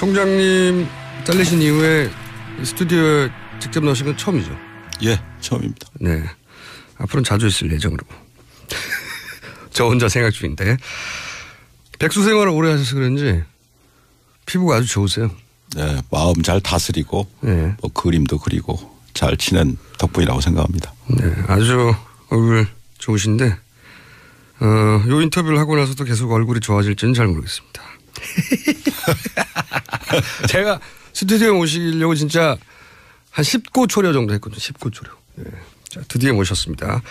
총장님 잘리신 이후에 스튜디오에 직접 나오신 건 처음이죠? 예, 처음입니다. 네. 앞으로는 자주 있을 예정으로. 저 혼자 생각 중인데. 백수 생활을 오래 하셔서 그런지 피부가 아주 좋으세요. 네, 마음 잘 다스리고 네. 뭐 그림도 그리고 잘 치는 덕분이라고 생각합니다. 네, 아주 얼굴 좋으신데 요 인터뷰를 하고 나서도 계속 얼굴이 좋아질지는 잘 모르겠습니다. 제가 스튜디오에 오시려고 진짜 한 10고 초려 정도 했거든요. 10고 초려. 네. 자, 드디어 모셨습니다.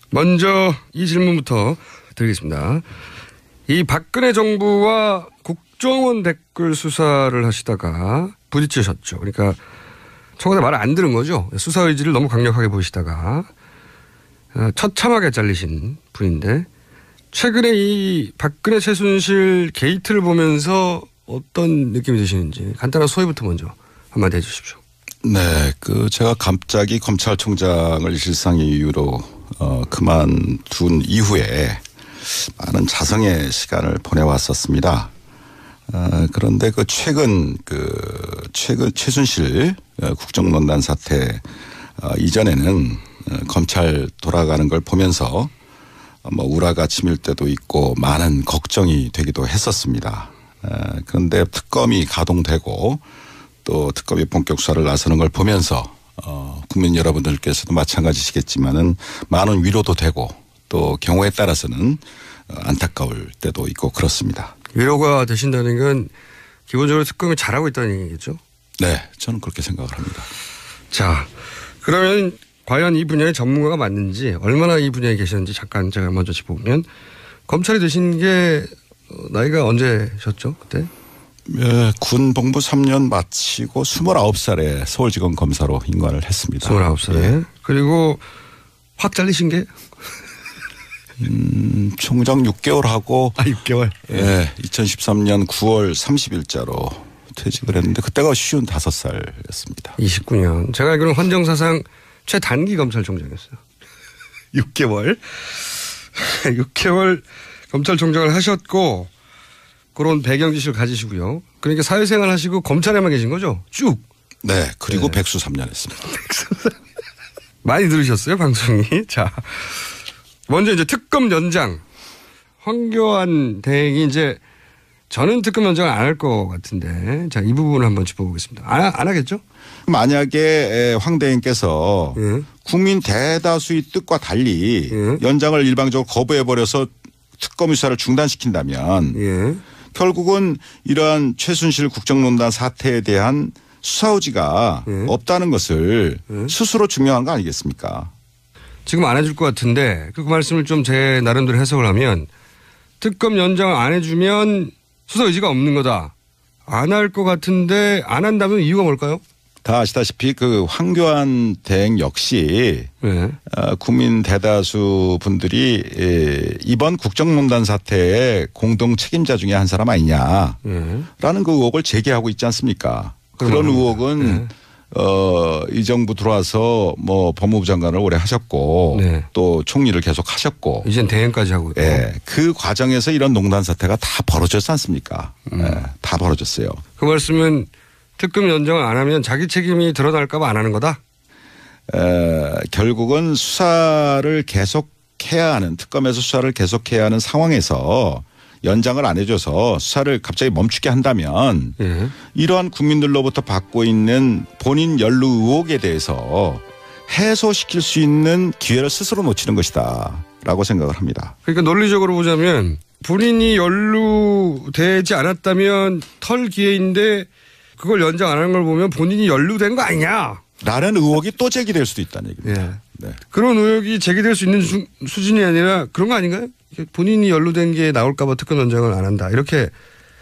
먼저 이 질문부터 드리겠습니다. 이 박근혜 정부와 국정원 댓글 수사를 하시다가 부딪히셨죠. 그러니까 청와대 말을 안 들은 거죠. 수사 의지를 너무 강력하게 보이시다가 처참하게 잘리신 분인데 최근에 이 박근혜 최순실 게이트를 보면서 어떤 느낌이 드시는지 간단한 소회부터 먼저 한마디 해 주십시오. 네, 제가 갑자기 검찰총장을 일상의 이유로 그만둔 이후에 많은 자성의 시간을 보내왔었습니다. 그런데 최근 최순실 국정농단 사태 이전에는 검찰 돌아가는 걸 보면서 뭐 우라가 치밀 때도 있고 많은 걱정이 되기도 했었습니다. 그런데 특검이 가동되고 또 특검이 본격 수사를 나서는 걸 보면서 국민 여러분들께서도 마찬가지시겠지만은 많은 위로도 되고 또 경우에 따라서는 안타까울 때도 있고 그렇습니다. 위로가 되신다는 건 기본적으로 특검이 잘하고 있다는 얘기겠죠? 네, 저는 그렇게 생각을 합니다. 자, 그러면 과연 이 분야의 전문가가 맞는지 얼마나 이 분야에 계셨는지 잠깐 제가 먼저 짚어보면 검찰이 되신 게 나이가 언제셨죠? 그때? 네, 군 복무 3년 마치고 29살에 서울지검 검사로 임관을 했습니다. 29살에. 예. 그리고 확 잘리신 게? 총장 6개월 하고. 6개월? 예. 2013년 9월 30일자로 퇴직을 했는데 그때가 55살이었습니다. 29년. 제가 알기로는 헌정사상 최단기 검찰총장이었어요. 6개월. 6개월 검찰총장을 하셨고 그런 배경 지식을 가지시고요. 그러니까 사회생활 하시고 검찰에만 계신 거죠? 쭉. 네. 그리고 네. 백수 3년 했습니다. 백수 3년. 많이 들으셨어요, 방송이? 자, 먼저 이제 특검 연장. 황교안 대행이 이제 저는 특검 연장을 안 할 것 같은데 자, 이 부분을 한번 짚어보겠습니다. 안 하겠죠? 만약에 황 대행께서 국민 대다수의 뜻과 달리 연장을 일방적으로 거부해버려서 특검 수사를 중단시킨다면 결국은 이러한 최순실 국정농단 사태에 대한 수사 의지가 없다는 것을 스스로 증명한 거 아니겠습니까? 지금 안 해줄 것 같은데 그 말씀을 좀 제 나름대로 해석을 하면 특검 연장을 안 해주면 수사 의지가 없는 거다. 안 할 것 같은데 안 한다면 이유가 뭘까요? 다 아시다시피 황교안 대행 역시 국민 대다수 분들이 이번 국정농단 사태의 공동 책임자 중에 한 사람 아니냐라는 그 의혹을 제기하고 있지 않습니까? 그런 의혹은 이 정부 들어와서 뭐 법무부 장관을 오래 하셨고 또 총리를 계속 하셨고 이젠 대행까지 하고 있고 그 과정에서 이런 농단 사태가 다 벌어졌지 않습니까? 다 벌어졌어요. 그 말씀은 특검 연장을 안 하면 자기 책임이 드러날까 봐 안 하는 거다? 결국은 수사를 계속해야 하는 특검에서 수사를 계속해야 하는 상황에서 연장을 안 해줘서 수사를 갑자기 멈추게 한다면 이러한 국민들로부터 받고 있는 본인 연루 의혹에 대해서 해소시킬 수 있는 기회를 스스로 놓치는 것이다 라고 생각을 합니다. 그러니까 논리적으로 보자면 본인이 연루되지 않았다면 털 기회인데 그걸 연장 안 하는 걸 보면 본인이 연루된 거 아니냐. 라는 의혹이 또 제기될 수도 있다는 얘기입니다. 네. 그런 의혹이 제기될 수 있는 수준이 아니라 그런 거 아닌가요? 본인이 연루된 게 나올까 봐 특검 연장을 안 한다. 이렇게.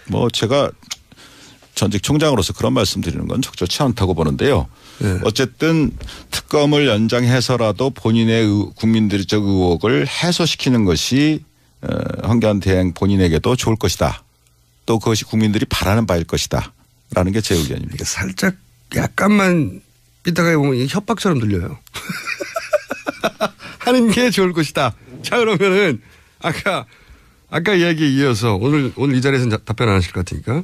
뭐 제가 전직 총장으로서 그런 말씀 드리는 건 적절치 않다고 보는데요. 어쨌든 특검을 연장해서라도 본인의 국민들적 의혹을 해소시키는 것이 황교안 대행 본인에게도 좋을 것이다. 또 그것이 국민들이 바라는 바일 것이다. 라는 게 제 의견입니다. 살짝 약간만 삐딱하게 보면 이게 협박처럼 들려요. 하는 게 좋을 것이다. 자, 그러면은 아까 이야기에 이어서 오늘 이 자리에서는 답변 안 하실 것 같으니까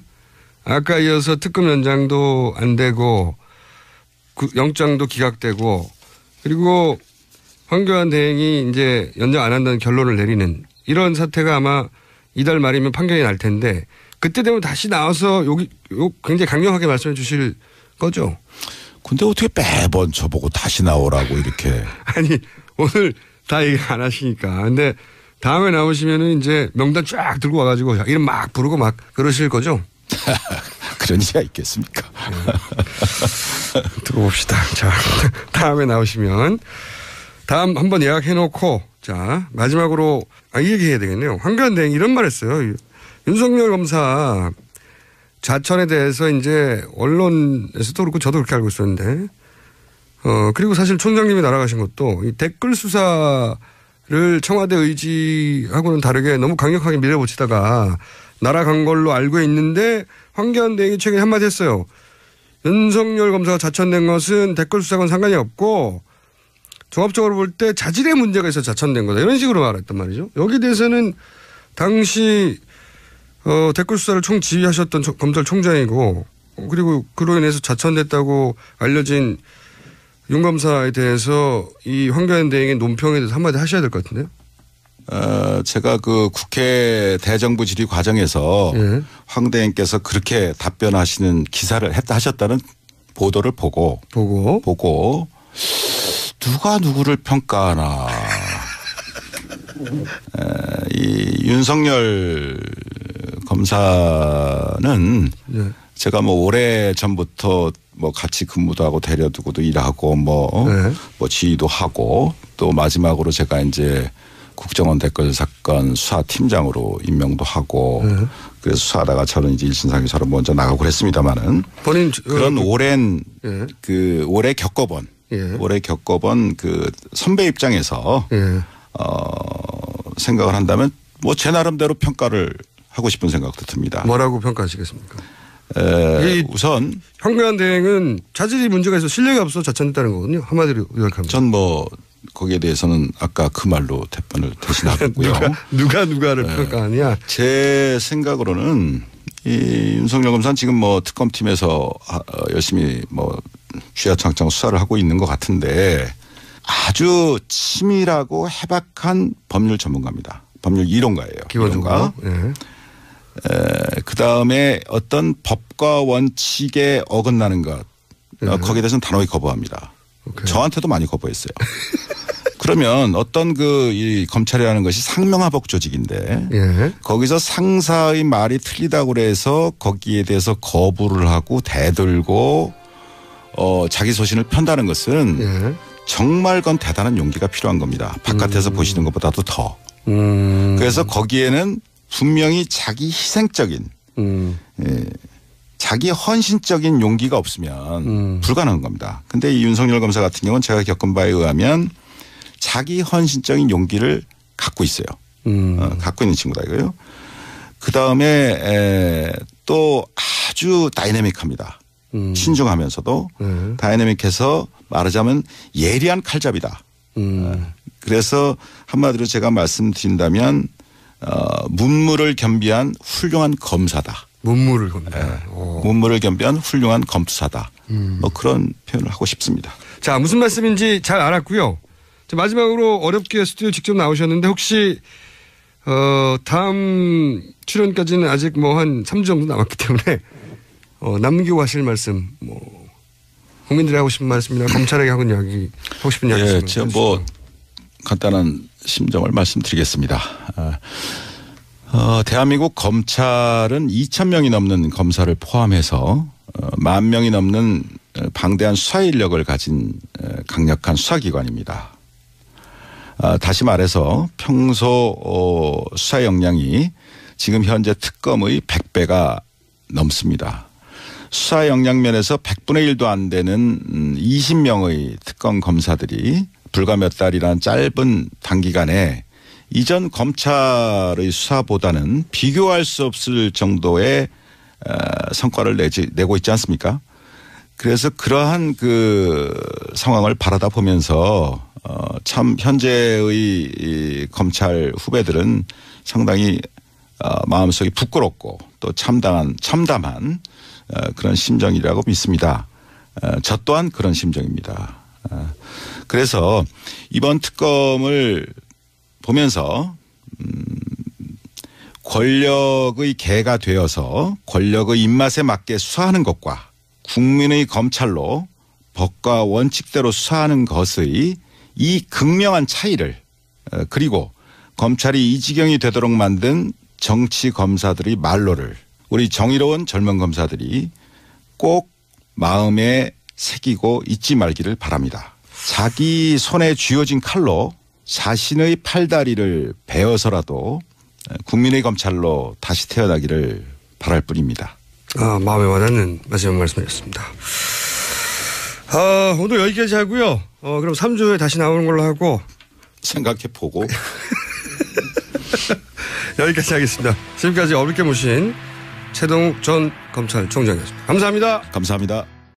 아까 이어서 특검 연장도 안 되고 영장도 기각되고 그리고 황교안 대행이 이제 연장 안 한다는 결론을 내리는 이런 사태가 아마 이달 말이면 판결이 날 텐데 그때 되면 다시 나와서 굉장히 강력하게 말씀해 주실 거죠? 근데 어떻게 매번 저보고 다시 나오라고 이렇게. 아니 오늘 다 얘기 안 하시니까. 근데 다음에 나오시면은 이제 명단 쫙 들고 와가지고 이름 막 부르고 막 그러실 거죠? 그런 일이 있겠습니까? 네. 들어봅시다. 자, 다음에 나오시면 다음 한번 예약해놓고 자 마지막으로 이 얘기해야 되겠네요. 황교안 대행 이런 말 했어요. 윤석열 검사 자천에 대해서 이제 언론에서도 그렇고 저도 그렇게 알고 있었는데 그리고 사실 총장님이 날아가신 것도 이 댓글 수사를 청와대 의지하고는 다르게 너무 강력하게 밀어붙이다가 날아간 걸로 알고 있는데 황교안 대행이 최근에 한마디 했어요. 윤석열 검사가 자천된 것은 댓글 수사와는 상관이 없고 종합적으로 볼 때 자질의 문제가 있어서 자천된 거다. 이런 식으로 말했단 말이죠. 여기에 대해서는 당시 댓글 수사를 총지휘하셨던 검찰총장이고 그리고 그로 인해서 자천됐다고 알려진 윤 검사에 대해서 이 황교안 대행의 논평에 대해서 한마디 하셔야 될 것 같은데요. 제가 그 국회 대정부 질의 과정에서 예. 황 대행께서 그렇게 답변하시는 기사를 하셨다는 보도를 보고 누가 누구를 평가하나. 이 윤석열 검사는 예. 제가 뭐 오래 전부터 뭐 같이 근무도 하고 데려두고도 일하고 뭐 지휘도 하고 또 마지막으로 제가 이제 국정원 댓글 사건 수사팀장으로 임명도 하고 그래서 수사하다가 저는 이제 일신상에서 먼저 나가고 그랬습니다만은 본인 그런 오랜 오래 겪어본 그 선배 입장에서 생각을 한다면 뭐 제 나름대로 평가를 하고 싶은 생각도 듭니다. 뭐라고 평가하시겠습니까? 우선 황교안 대행은 자질이 문제가 있어 신뢰가 없어 자천했다는 거거든요. 한마디로 요약하면. 전 뭐 거기에 대해서는 아까 그 말로 답변을 대신하고요. 누가를 평가하냐? 제 생각으로는 이 윤석열 검사는 지금 뭐 특검팀에서 열심히 뭐 쥐야창창 수사를 하고 있는 것 같은데 아주 치밀하고 해박한 법률 전문가입니다. 법률 이론가예요. 기본적으로. 그다음에 어떤 법과 원칙에 어긋나는 것 거기에 대해서는 단호히 거부합니다. 오케이. 저한테도 많이 거부했어요. 그러면 어떤 이 검찰이라는 것이 상명하복 조직인데 거기서 상사의 말이 틀리다고 그래서 거기에 대해서 거부를 하고 대들고 자기 소신을 편다는 것은 정말 그건 대단한 용기가 필요한 겁니다. 바깥에서 보시는 것보다도 더. 그래서 거기에는 분명히 자기 희생적인 자기 헌신적인 용기가 없으면 불가능한 겁니다. 근데 이 윤석열 검사 같은 경우는 제가 겪은 바에 의하면 자기 헌신적인 용기를 갖고 있어요. 갖고 있는 친구다 이거요. 그다음에 또 아주 다이내믹합니다. 신중하면서도 다이내믹해서 말하자면 예리한 칼잡이다. 그래서 한마디로 제가 말씀드린다면 문무를 겸비한 훌륭한 검사다. 문무를 겸비한. 문무를 겸비한 훌륭한 검사다. 뭐 그런 표현을 하고 싶습니다. 자, 무슨 말씀인지 잘 알았고요. 자, 마지막으로 어렵게 스튜디오 직접 나오셨는데 혹시 다음 출연까지는 아직 뭐 한 3주 정도 남았기 때문에 남기고 하실 말씀 뭐 국민들이 하고 싶은 말씀이나 검찰에게 하고 싶은 이야기 있으면 제가 뭐 간단한 심정을 말씀드리겠습니다. 대한민국 검찰은 2,000명이 넘는 검사를 포함해서 10,000명이 넘는 방대한 수사 인력을 가진 강력한 수사기관입니다. 다시 말해서 평소 수사 역량이 지금 현재 특검의 100배가 넘습니다. 수사 역량 면에서 100분의 1도 안 되는 20명의 특검 검사들이 불과 몇 달이란 짧은 단기간에 이전 검찰의 수사보다는 비교할 수 없을 정도의 성과를 내고 있지 않습니까? 그래서 그러한 그 상황을 바라다 보면서 참 현재의 이 검찰 후배들은 상당히 마음속이 부끄럽고 또 참담한 그런 심정이라고 믿습니다. 저 또한 그런 심정입니다. 그래서 이번 특검을 보면서 권력의 개가 되어서 권력의 입맛에 맞게 수사하는 것과 국민의 검찰로 법과 원칙대로 수사하는 것의 이 극명한 차이를 그리고 검찰이 이 지경이 되도록 만든 정치 검사들의 말로를 우리 정의로운 젊은 검사들이 꼭 마음에 새기고 잊지 말기를 바랍니다. 자기 손에 쥐어진 칼로 자신의 팔다리를 베어서라도 국민의 검찰로 다시 태어나기를 바랄 뿐입니다. 마음에 와닿는 마지막 말씀이었습니다. 오늘 여기까지 하고요. 그럼 3주에 다시 나오는 걸로 하고 생각해보고 여기까지 하겠습니다. 지금까지 어렵게 모신 최동욱 전 검찰총장이었습니다. 감사합니다. 감사합니다.